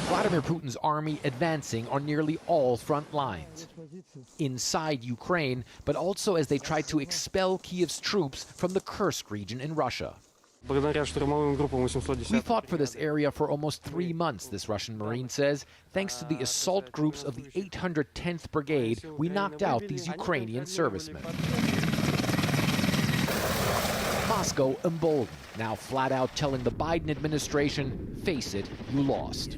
Vladimir Putin's army advancing on nearly all front lines. Inside Ukraine, but also as they try to expel Kiev's troops from the Kursk region in Russia. We fought for this area for almost 3 months, this Russian Marine says. Thanks to the assault groups of the 810th Brigade, we knocked out these Ukrainian servicemen. Moscow emboldened, now flat out telling the Biden administration, face it, you lost.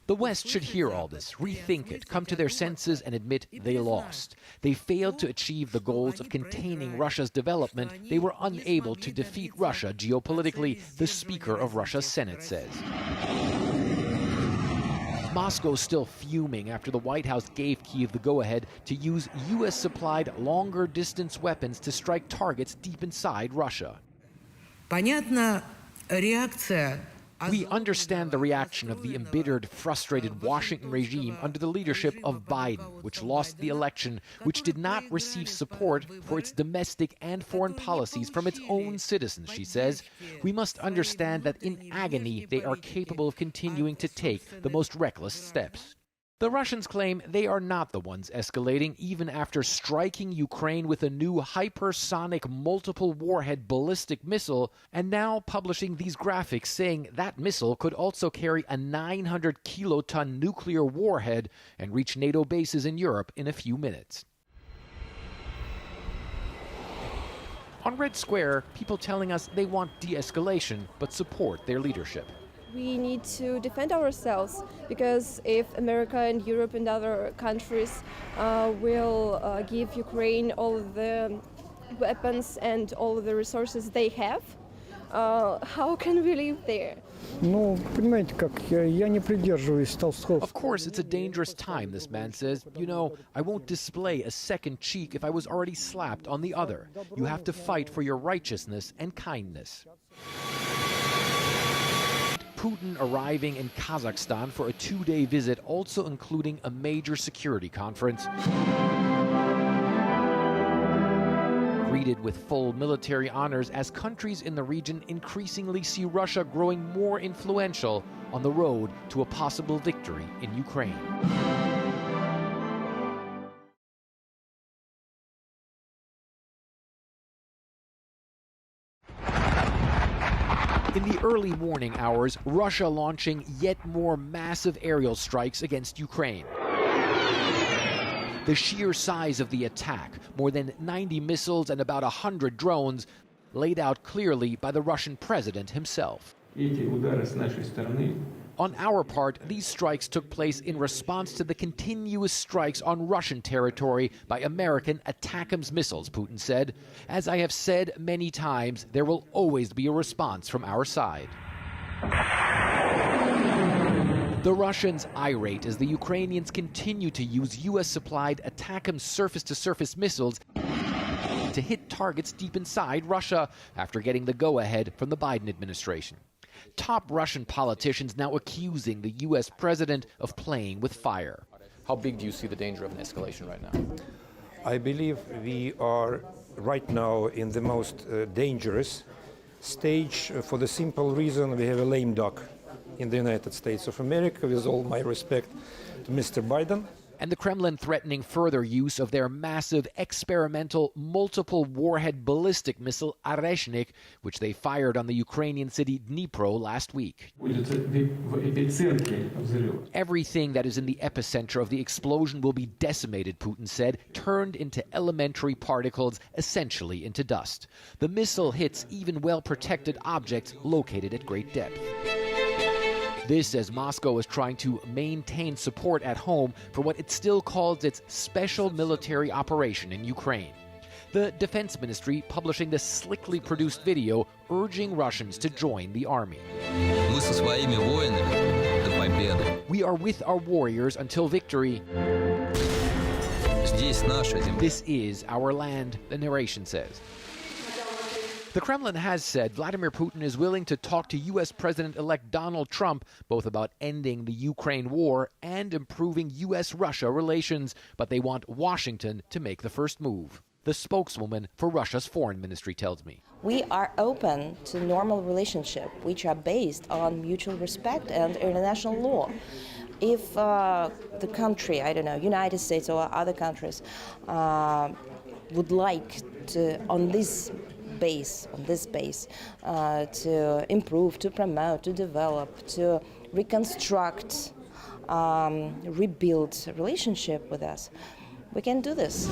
The West should hear all this, rethink it, come to their senses and admit they lost. They failed to achieve the goals of containing Russia's development. They were unable to defeat Russia geopolitically, the Speaker of Russia's Senate says. Moscow still fuming after the White House gave Kyiv the go-ahead to use U.S.-supplied longer-distance weapons to strike targets deep inside Russia. We understand the reaction of the embittered, frustrated Washington regime under the leadership of Biden, which lost the election, which did not receive support for its domestic and foreign policies from its own citizens, she says. We must understand that in agony they are capable of continuing to take the most reckless steps. The Russians claim they are not the ones escalating, even after striking Ukraine with a new hypersonic multiple warhead ballistic missile, and now publishing these graphics saying that missile could also carry a 900 kiloton nuclear warhead and reach NATO bases in Europe in a few minutes. On Red Square, people telling us they want de-escalation but support their leadership. We need to defend ourselves, because if America and Europe and other countries will give Ukraine all of the weapons and all of the resources they have, how can we live there? Of course, it's a dangerous time, this man says. You know, I won't display a second cheek if I was already slapped on the other. You have to fight for your righteousness and kindness. Putin arriving in Kazakhstan for a 2-day visit, also including a major security conference. Greeted with full military honors as countries in the region increasingly see Russia growing more influential on the road to a possible victory in Ukraine. In the early morning hours, Russia launching yet more massive aerial strikes against Ukraine. The sheer size of the attack, more than 90 missiles and about 100 drones, laid out clearly by the Russian president himself. On our part, these strikes took place in response to the continuous strikes on Russian territory by American ATACMS missiles, Putin said. As I have said many times, there will always be a response from our side. The Russians irate as the Ukrainians continue to use U.S.-supplied ATACMS surface-to-surface missiles to hit targets deep inside Russia after getting the go-ahead from the Biden administration. Top Russian politicians now accusing the U.S. president of playing with fire. How big do you see the danger of an escalation right now? I believe we are right now in the most dangerous stage for the simple reason we have a lame duck in the United States of America, with all my respect to Mr. Biden. And the Kremlin threatening further use of their massive experimental multiple warhead ballistic missile Oreshnik, which they fired on the Ukrainian city Dnipro last week. Everything that is in the epicenter of the explosion will be decimated, Putin said, turned into elementary particles, essentially into dust. The missile hits even well-protected objects located at great depth. This as Moscow is trying to maintain support at home for what it still calls its special military operation in Ukraine. The Defense Ministry publishing this slickly produced video urging Russians to join the army. We are with our warriors until victory. This is our land, the narration says. The Kremlin has said Vladimir Putin is willing to talk to U.S. President-elect Donald Trump both about ending the Ukraine war and improving U.S.-Russia relations, but they want Washington to make the first move. the spokeswoman for Russia's foreign ministry tells me. We are open to normal relationships which are based on mutual respect and international law. If the country, I don't know, United States or other countries would like to, on this base, to improve, to promote, to develop, to reconstruct, rebuild relationship with us, we can do this.